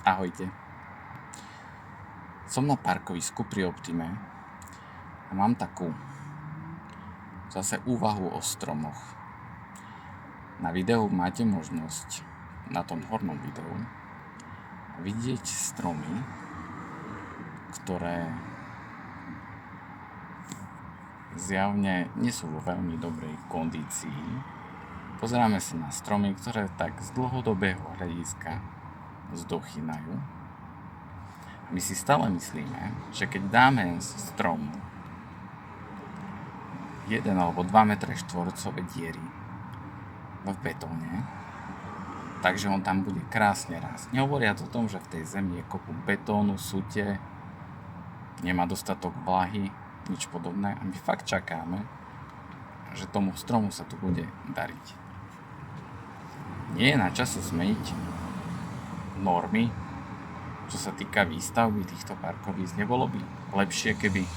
Ahojte. Som na parkovisku pri Optime a mám takú zase úvahu o stromoch. Na videu máte možnosť, na tom hornom videu, vidieť stromy, ktoré zjavne nie sú vo veľmi dobrej kondícii. Pozeráme sa na stromy, ktoré tak z dlhodobého hľadiska zdochýnajú. My si stále myslíme, že keď dáme stromu 1 alebo 2 metre štvorcové diery v betóne, takže on tam bude krásne rásť. Nehovoriac o tom, že v tej zemi je kopu betónu, sute, nemá dostatok vlahy, nič podobné. A my fakt čakáme, že tomu stromu sa tu bude dariť. Nie je na čase zmeniť normy, čo sa týka výstavby týchto parkovísk? Nebolo by lepšie, keby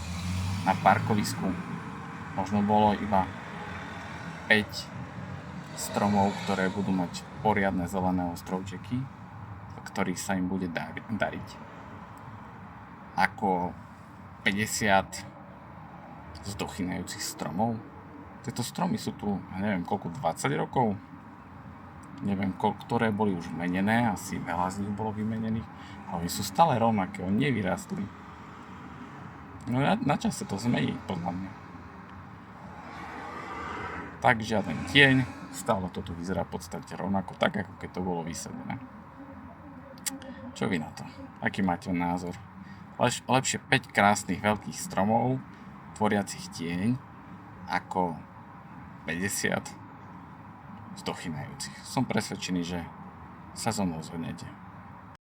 na parkovisku možno bolo iba 5 stromov, ktoré budú mať poriadne zelené ostrovčeky, ktorých sa im bude dariť, ako 50 zdochynajúcich stromov? Tieto stromy sú tu, neviem koľko, 20 rokov? Neviem, ktoré boli už menené, asi veľa z nich bolo vymenených, ale oni sú stále rovnaké, oni nevyrastli. No na čase to zmení, podľa mňa. Tak žiaden tieň, stále to tu vyzerá v podstate rovnako, tak ako keď to bolo vysadené. Čo vy na to? Aký máte názor? Lepšie 5 krásnych veľkých stromov, tvoriacich tieň, ako 50 zdochynajúcich. Som presvedčený, že sa so mnou zhodnete.